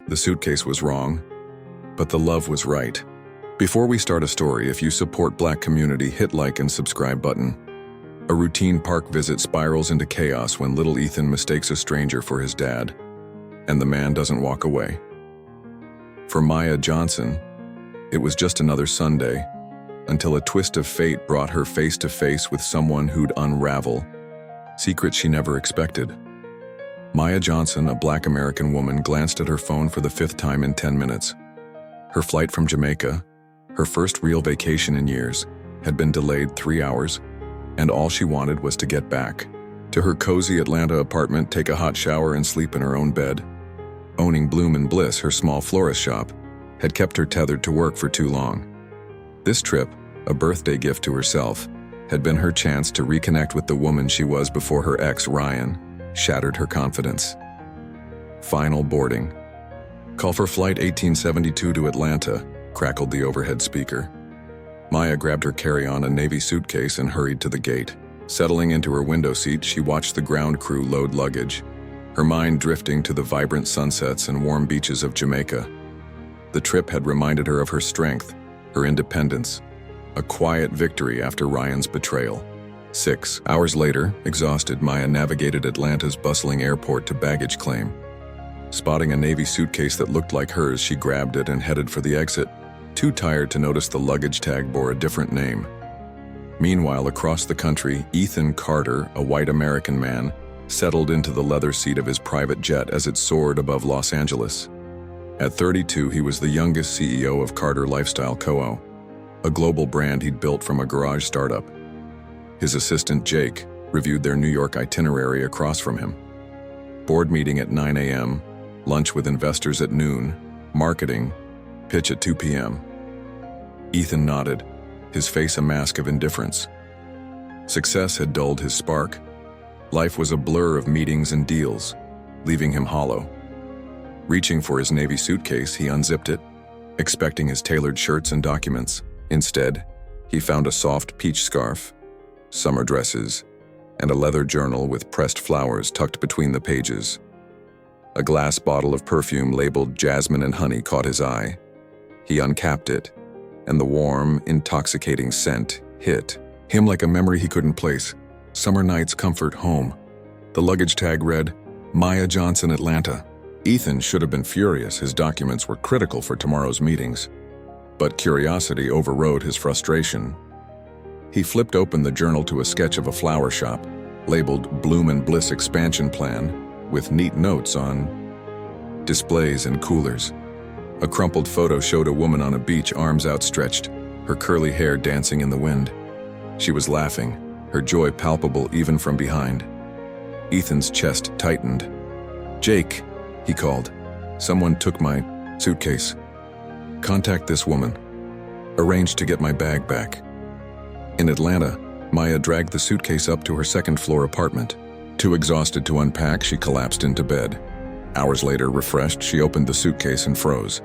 The suitcase was wrong, but the love was right. Before we start a story, if you support Black community, hit like and subscribe button. A routine park visit spirals into chaos when little Ethan mistakes a stranger for his dad, and the man doesn't walk away. For Maya Johnson, it was just another Sunday, until a twist of fate brought her face to face with someone who'd unravel secrets she never expected. Maya Johnson, a Black American woman, glanced at her phone for the 5th time in 10 minutes. Her flight from Jamaica, her first real vacation in years, had been delayed 3 hours, and all she wanted was to get back to her cozy Atlanta apartment, take a hot shower, and sleep in her own bed. Owning Bloom and Bliss, her small florist shop, had kept her tethered to work for too long. This trip, a birthday gift to herself, had been her chance to reconnect with the woman she was before her ex, Ryan, shattered her confidence. Final boarding. "Call for flight 1872 to Atlanta," crackled the overhead speaker. Maya grabbed her carry-on, a navy suitcase, and hurried to the gate. Settling into her window seat, she watched the ground crew load luggage, her mind drifting to the vibrant sunsets and warm beaches of Jamaica. The trip had reminded her of her strength, her independence, a quiet victory after Ryan's betrayal. 6 hours later, exhausted, Maya navigated Atlanta's bustling airport to baggage claim. Spotting a navy suitcase that looked like hers, she grabbed it and headed for the exit, too tired to notice the luggage tag bore a different name. Meanwhile, across the country, Ethan Carter, a white American man, settled into the leather seat of his private jet as it soared above Los Angeles. At 32, he was the youngest CEO of Carter Lifestyle Co., a global brand he'd built from a garage startup. His assistant, Jake, reviewed their New York itinerary across from him. Board meeting at 9 a.m., lunch with investors at noon, marketing, pitch at 2 p.m. Ethan nodded, his face a mask of indifference. Success had dulled his spark. Life was a blur of meetings and deals, leaving him hollow. Reaching for his navy suitcase, he unzipped it, expecting his tailored shirts and documents. Instead, he found a soft peach scarf, summer dresses, and a leather journal with pressed flowers tucked between the pages. A glass bottle of perfume labeled jasmine and honey caught his eye. He uncapped it, and the warm, intoxicating scent hit him like a memory he couldn't place. Summer Night's Comfort Home. The luggage tag read, Maya Johnson, Atlanta. Ethan should have been furious. His documents were critical for tomorrow's meetings. But curiosity overrode his frustration. He flipped open the journal to a sketch of a flower shop, labeled Bloom and Bliss Expansion Plan, with neat notes on displays and coolers. A crumpled photo showed a woman on a beach, arms outstretched, her curly hair dancing in the wind. She was laughing, her joy palpable even from behind. Ethan's chest tightened. "Jake," he called. "Someone took my suitcase. Contact this woman. Arrange to get my bag back." In Atlanta, Maya dragged the suitcase up to her second-floor apartment. Too exhausted to unpack, she collapsed into bed. Hours later, refreshed, she opened the suitcase and froze.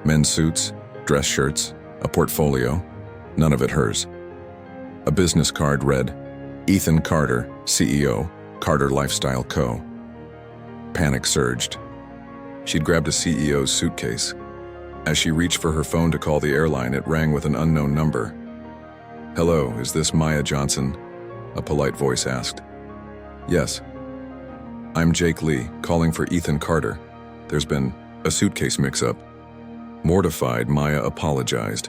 Men's suits, dress shirts, a portfolio, none of it hers. A business card read, Ethan Carter, CEO, Carter Lifestyle Co. Panic surged. She'd grabbed a CEO's suitcase. As she reached for her phone to call the airline, it rang with an unknown number. "Hello, is this Maya Johnson?" a polite voice asked. "Yes. I'm Jake Lee, calling for Ethan Carter. There's been a suitcase mix-up." Mortified, Maya apologized.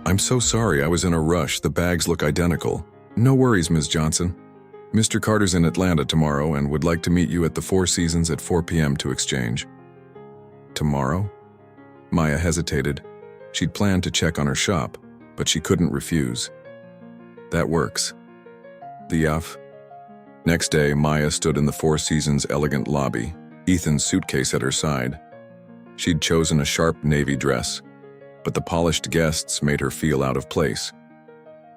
"I'm so sorry, I was in a rush. The bags look identical." "No worries, Ms. Johnson. Mr. Carter's in Atlanta tomorrow and would like to meet you at the Four Seasons at 4 p.m. to exchange." Tomorrow? Maya hesitated. She'd planned to check on her shop, but she couldn't refuse. "That works." The F. Next day, Maya stood in the Four Seasons' elegant lobby, Ethan's suitcase at her side. She'd chosen a sharp navy dress, but the polished guests made her feel out of place.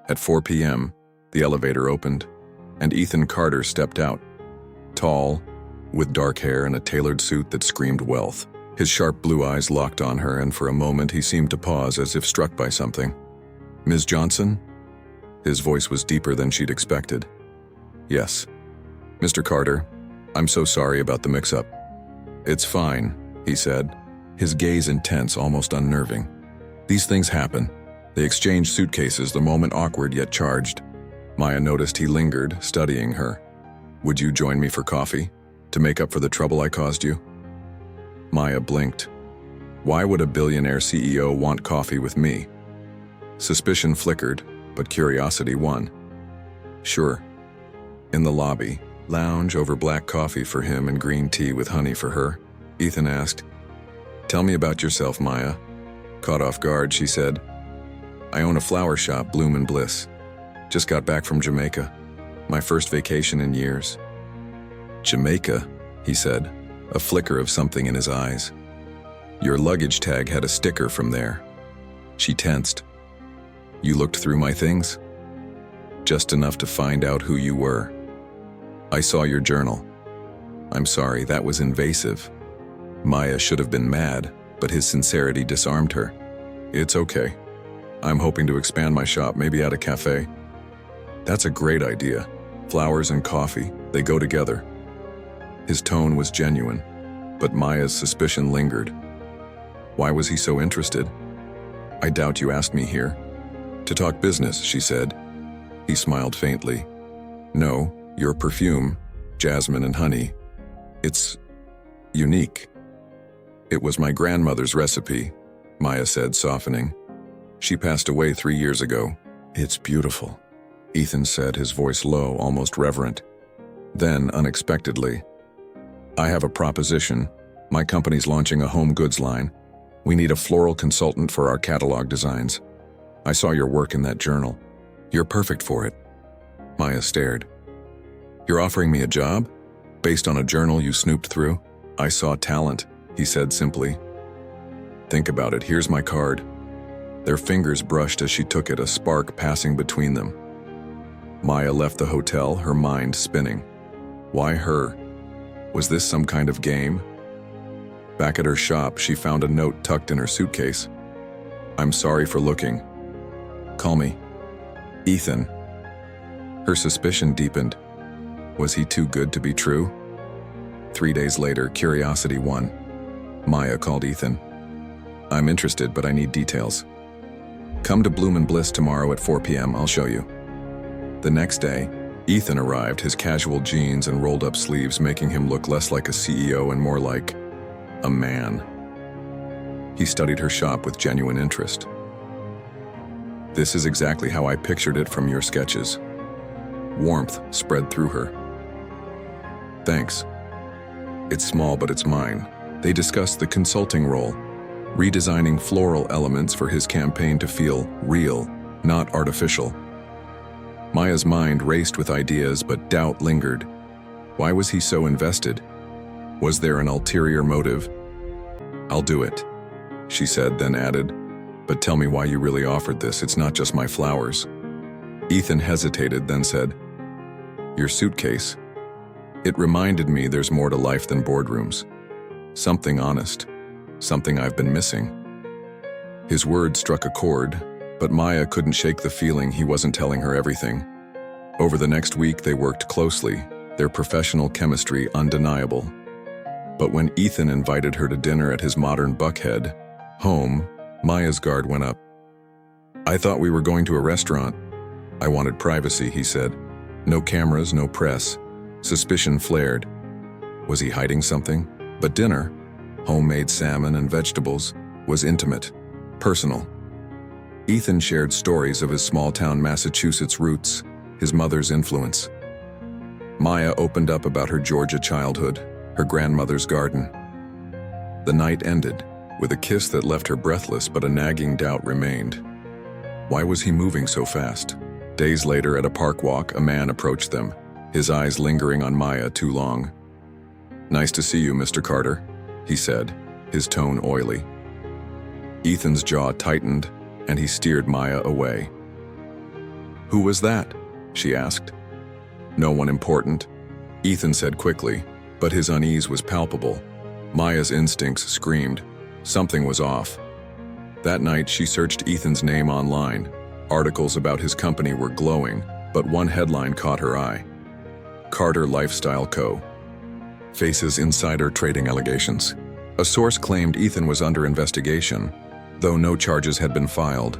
At 4 p.m., the elevator opened, and Ethan Carter stepped out. Tall, with dark hair and a tailored suit that screamed wealth. His sharp blue eyes locked on her, and for a moment he seemed to pause as if struck by something. "Ms. Johnson?" His voice was deeper than she'd expected. "Yes." "Mr. Carter, I'm so sorry about the mix-up." "It's fine," he said, his gaze intense, almost unnerving. These things happen. They exchanged suitcases, the moment awkward yet charged. Maya noticed he lingered, studying her. "Would you join me for coffee? To make up for the trouble I caused you?" Maya blinked. Why would a billionaire CEO want coffee with me? Suspicion flickered, but curiosity won. "Sure." In the lobby, lounge over black coffee for him and green tea with honey for her, Ethan asked, "Tell me about yourself, Maya." Caught off guard, she said, "I own a flower shop, Bloom and Bliss. Just got back from Jamaica. My first vacation in years." "Jamaica," he said, a flicker of something in his eyes. "Your luggage tag had a sticker from there." She tensed. "You looked through my things?" "Just enough to find out who you were." "I saw your journal." "I'm sorry, that was invasive." Maya should have been mad, but his sincerity disarmed her. "It's okay. I'm hoping to expand my shop, maybe at a cafe." "That's a great idea. Flowers and coffee, they go together." His tone was genuine, but Maya's suspicion lingered. Why was he so interested? "I doubt you asked me here." "To talk business," she said. He smiled faintly. "No, your perfume, jasmine and honey. It's unique." "It was my grandmother's recipe," Maya said, softening. "She passed away 3 years ago." "It's beautiful," Ethan said, his voice low, almost reverent. Then, unexpectedly, "I have a proposition. My company's launching a home goods line. We need a floral consultant for our catalog designs. I saw your work in that journal. You're perfect for it." Maya stared. "You're offering me a job? Based on a journal you snooped through?" "I saw talent," he said simply. "Think about it, here's my card." Their fingers brushed as she took it, a spark passing between them. Maya left the hotel, her mind spinning. Why her? Was this some kind of game? Back at her shop, she found a note tucked in her suitcase. "I'm sorry for looking. Call me Ethan." Her suspicion deepened. Was he too good to be true? 3 days later, curiosity won. Maya called Ethan. "I'm interested, but I need details. Come to Bloom and Bliss tomorrow at 4 p.m. I'll show you." The next day, Ethan arrived, his casual jeans and rolled-up sleeves making him look less like a CEO and more like a man. He studied her shop with genuine interest. "This is exactly how I pictured it from your sketches." Warmth spread through her. "Thanks. It's small, but it's mine." They discussed the consulting role, redesigning floral elements for his campaign to feel real, not artificial. Maya's mind raced with ideas, but doubt lingered. Why was he so invested? Was there an ulterior motive? "I'll do it," she said, then added, "But tell me why you really offered this. It's not just my flowers." Ethan hesitated, then said, "Your suitcase. It reminded me there's more to life than boardrooms. Something honest. Something I've been missing." His words struck a chord, but Maya couldn't shake the feeling he wasn't telling her everything. Over the next week, they worked closely, their professional chemistry undeniable. But when Ethan invited her to dinner at his modern Buckhead home, Maya's guard went up. "I thought we were going to a restaurant." "I wanted privacy," he said. "No cameras, no press." Suspicion flared. Was he hiding something? But dinner, homemade salmon and vegetables, was intimate, personal. Ethan shared stories of his small-town Massachusetts roots, his mother's influence. Maya opened up about her Georgia childhood, her grandmother's garden. The night ended with a kiss that left her breathless, but a nagging doubt remained. Why was he moving so fast? Days later, at a park walk, a man approached them, his eyes lingering on Maya too long. "Nice to see you, Mr. Carter," he said, his tone oily. Ethan's jaw tightened, and he steered Maya away. "Who was that?" she asked. "No one important," Ethan said quickly, but his unease was palpable. Maya's instincts screamed. Something was off. That night, she searched Ethan's name online. Articles about his company were glowing, but one headline caught her eye. Carter Lifestyle Co. faces insider trading allegations. A source claimed Ethan was under investigation, though no charges had been filed.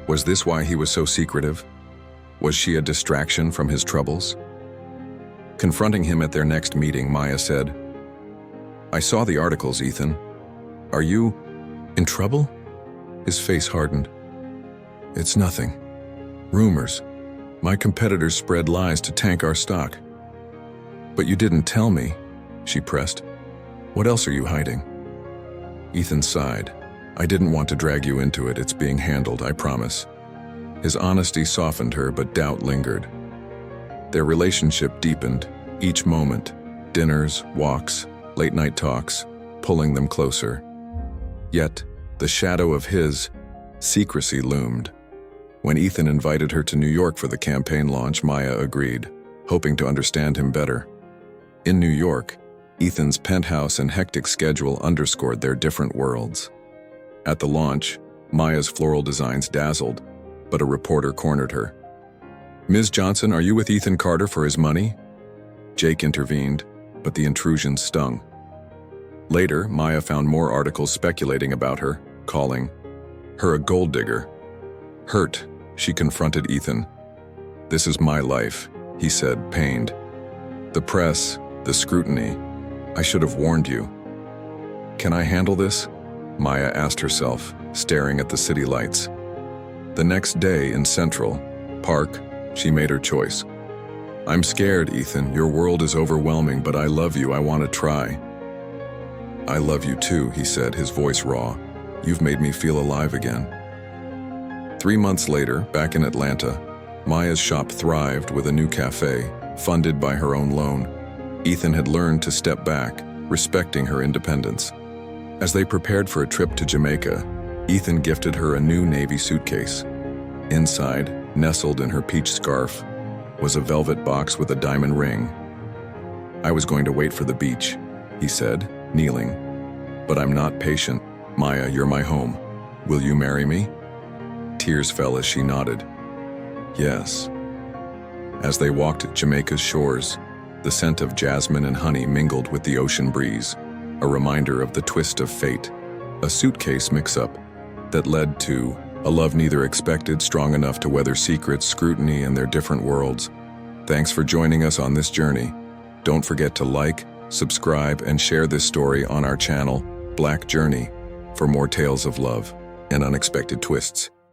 Was this why he was so secretive? Was she a distraction from his troubles? Confronting him at their next meeting, Maya said, "I saw the articles, Ethan. Are you in trouble?" His face hardened. "It's nothing. Rumors. My competitors spread lies to tank our stock." "But you didn't tell me," she pressed. "What else are you hiding?" Ethan sighed. "I didn't want to drag you into it. It's being handled, I promise." His honesty softened her, but doubt lingered. Their relationship deepened, each moment, dinners, walks, late-night talks, pulling them closer. Yet, the shadow of his secrecy loomed. When Ethan invited her to New York for the campaign launch, Maya agreed, hoping to understand him better. In New York, Ethan's penthouse and hectic schedule underscored their different worlds. At the launch, Maya's floral designs dazzled, but a reporter cornered her. "Ms. Johnson, are you with Ethan Carter for his money?" Jake intervened, but the intrusion stung. Later, Maya found more articles speculating about her, calling her a gold digger. Hurt, she confronted Ethan. "This is my life," he said, pained. "The press, the scrutiny. I should have warned you." "Can I handle this?" Maya asked herself, staring at the city lights. The next day in Central Park, she made her choice. "I'm scared, Ethan. Your world is overwhelming, but I love you. I want to try." "I love you too," he said, his voice raw. "You've made me feel alive again." 3 months later, back in Atlanta, Maya's shop thrived with a new cafe, funded by her own loan. Ethan had learned to step back, respecting her independence. As they prepared for a trip to Jamaica, Ethan gifted her a new navy suitcase. Inside, nestled in her peach scarf, was a velvet box with a diamond ring. "I was going to wait for the beach," he said, kneeling. "But I'm not patient. Maya, you're my home. Will you marry me?" Tears fell as she nodded. "Yes." As they walked Jamaica's shores, the scent of jasmine and honey mingled with the ocean breeze, a reminder of the twist of fate, a suitcase mix-up that led to a love neither expected, strong enough to weather secrets, scrutiny, and their different worlds. Thanks for joining us on this journey. Don't forget to like, subscribe, and share this story on our channel, Black Journey, for more tales of love and unexpected twists.